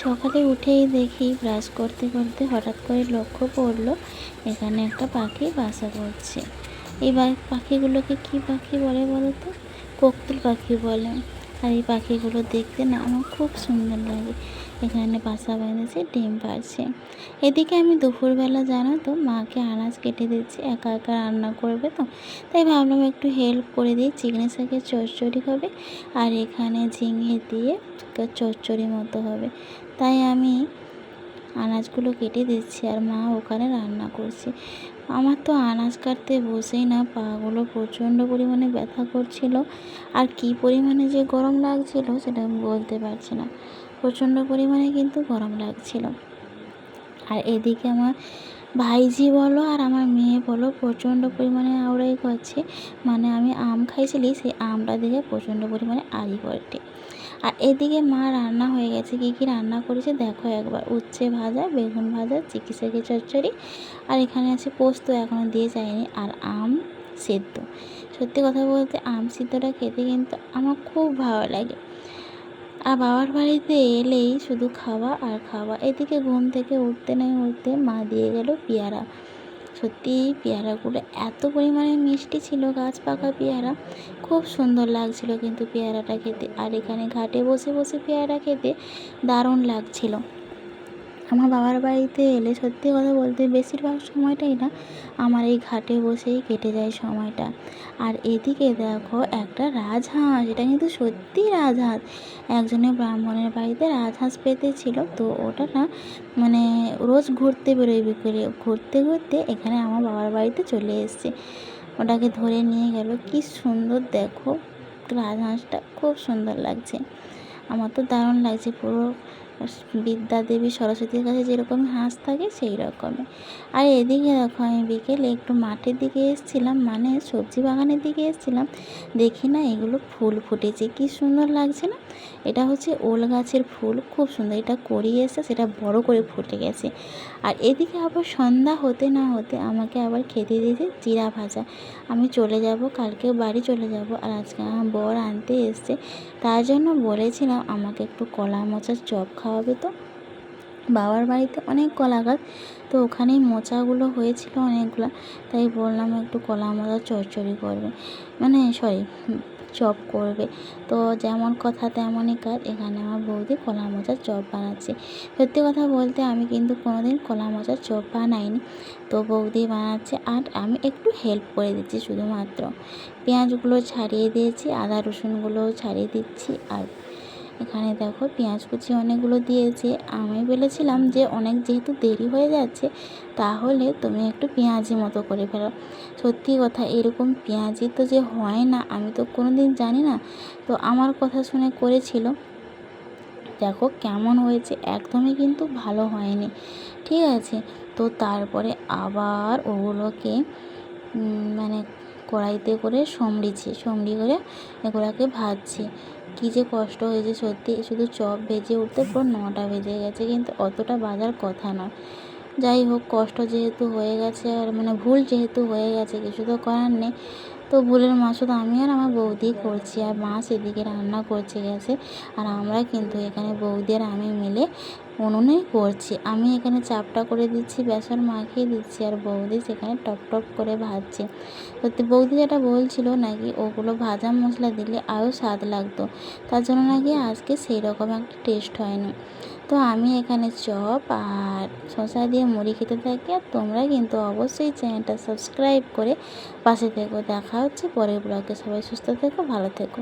সকালে উঠেই দেখি ব্রাশ করতে করতে হঠাৎ করে লক্ষ্য পড়লো এখানে একটা পাখি বাসা করছে। এই পাখিগুলোকে কি পাখি বলে বলো তো? কোকিল পাখি বলে। আর এই পাখিগুলো দেখতে না আমার খুব সুন্দর লাগে। এখানে বাসা বেঁধেছে, ডিম পাড়ছে। এদিকে আমি দুপুরবেলা জানো তো মাকে আনাজ কেটে দিচ্ছি, একা একা রান্না করবে তো, তাই ভাবলাম একটু হেল্প করে দিই। চিংড়ি শাকের চচ্চড়ি হবে আর এখানে ঝিঙে দিয়ে চচ্চড়ি মতো হবে, তাই আমি আনাজগুলো কেটে দিচ্ছি আর মা ওখানে রান্না করছে। আমার তো আনাজ কাটতে বসেই না পাগুলো প্রচণ্ড পরিমাণে ব্যথা করছিল, আর কি পরিমাণে যে গরম লাগছিল সেটা আমি বলতে পারছি না। প্রচণ্ড পরিমাণে কিন্তু গরম লাগছিল। আর এদিকে আমার ভাইঝি বলো আর আমার মেয়ে বলো প্রচণ্ড পরিমাণে আউড়াই করছে, মানে আমি আম খাইছিলি সেই আমটা দেখে প্রচণ্ড পরিমাণে আড়ি করে। আর এদিকে মা রান্না হয়ে গেছে, কী কী রান্না করেছে দেখো একবার। উচ্ছে ভাজা, বেগুন ভাজা, চিকি শাকের চচ্চড়ি, আর এখানে আছে পোস্ত এখনও দিয়ে যায়নি, আর আম সেদ্ধ। সত্যি কথা বলতে আম সিদ্ধটা খেতে কিন্তু আমার খুব ভালো লাগে। আর বাবার বাড়িতে এলেই শুধু খাওয়া আর খাওয়া। এদিকে ঘুম থেকে উঠতে না উঠতে মা দিয়ে গেল পেয়ারা। সত্যি পেয়ারাগুলো এত পরিমাণে মিষ্টি ছিল, গাছ পাকা পেয়ারা, খুব সুন্দর লাগছিল কিন্তু পেয়ারাটা খেতে। আর এখানে ঘাটে বসে বসে পেয়ারা খেতে দারুণ লাগছিল। আমার বাবার বাড়িতে এলে সত্যি কথা বলতে বেশিরভাগ সময়টাই না আমার এই ঘাটে বসেই কেটে যায় সময়টা। আর এদিকে দেখো একটা রাজহাঁস, এটা কিন্তু সত্যি রাজহাঁস। একজনের ব্রাহ্মণের বাড়িতে রাজহাঁস পেতেছিল, তো ওটা না মানে রোজ ঘুরতে বেরোয় বিকেলে, ঘুরতে ঘুরতে এখানে আমার বাবার বাড়িতে চলে এসছে। ওটাকে ধরে নিয়ে গেল। কি সুন্দর দেখো রাজহাঁসটা, খুব সুন্দর লাগছে। আমার তো দারুণ লাগছে, পুরো বিদ্যা দেবী সরস্বতীর কাছে যেরকম হাঁস থাকে সেই রকমই। আর এদিকে দেখো আমি বিকেলে একটু মাঠের দিকে এসেছিলাম, মানে সবজি বাগানের দিকে এসেছিলাম, দেখি না এগুলো ফুল ফুটেছে, কি সুন্দর লাগছে না? এটা হচ্ছে ওল গাছের ফুল, খুব সুন্দর। এটা করিয়ে এসে সেটা বড় করে ফুটে গেছে। আর এদিকে আবার সন্ধ্যা হতে না হতে আমাকে আবার খেতে দিয়েছে চিড়া ভাজা। আমি চলে যাব, কালকে বাড়ি চলে যাব, আর আজকে আমার বর আনতে এসছে, তার জন্য বলেছিলাম আমাকে একটু কলা মোচার চপ খাওয়াবে। তো বাবার বাড়িতে অনেক কলা গাছ, তো ওখানেই মোচাগুলো হয়েছিল অনেকগুলো, তাই বললাম একটু কলা মোচার চচ্চড়ি করবে, মানে সরি চপ করবে। তো যেমন কথা তেমনই কাজ, এখানে আমার বৌদি কলা মোচার চপ বানাচ্ছে। সত্যি কথা বলতে আমি কিন্তু কোনোদিন কলা মোচার চপ বানাইনি, তো বৌদি বানাচ্ছে আর আমি একটু হেল্প করে দিচ্ছি শুধুমাত্র। পেঁয়াজগুলো ছাড়িয়ে দিয়েছি, আদা রসুনগুলো ছাড়িয়ে দিচ্ছি। আর এখানে দেখো পেঁয়াজ কুচি অনেকগুলো দিয়েছে। আমি বলেছিলাম যে অনেক যেহেতু দেরি হয়ে যাচ্ছে, তাহলে তুমি একটু পেঁয়াজি মতো করে ফেলো। সত্যি কথা এরকম পেঁয়াজি তো যে হয় না আমি তো কোনো দিন জানি না, তো আমার কথা শুনে করেছিল। দেখো কেমন হয়েছে, একদমই কিন্তু ভালো হয়নি, ঠিক আছে। তো তারপরে আবার ওগুলোকে মানে কড়াইতে করে সমড়ি করে এগুলোকে ভাজছি। কী যে কষ্ট হয়েছে সত্যি, শুধু চপ ভেজে উঠতে পুরো 9টা বেজে গেছে, কিন্তু অতটা বাজার কথা নয়। যাই হোক, কষ্ট যেহেতু হয়ে গেছে আর মানে ভুল যেহেতু হয়ে গেছে, কিছু তো করার নেই। তো ভুলের মাসুদ আমি আর আমার বৌদি করছি, আর মা সেদিকে রান্না করছে গেছে, আর আমরা কিন্তু এখানে বৌদি আর আমি মিলে উনুনেই করছি। আমি এখানে চাপটা করে দিচ্ছি, বেসন মাখিয়ে দিচ্ছি, আর বৌদি সেখানে টপ টপ করে ভাজছে। সত্যি বৌদি যেটা বলছিল নাকি ওগুলো ভাজা মশলা দিলে আরও স্বাদ লাগতো, তার জন্য নাকি আজকে সেই রকম একটা টেস্ট হয়নি। তো আমি এখানে চপ আর শসা দিয়ে মুড়ি খেতে থাকি, আর তোমরা কিন্তু অবশ্যই চ্যানেলটা সাবস্ক্রাইব করে পাশে থেকো। দেখা হচ্ছে পরের ব্লগে। সবাই সুস্থ থেকো, ভালো থেকো।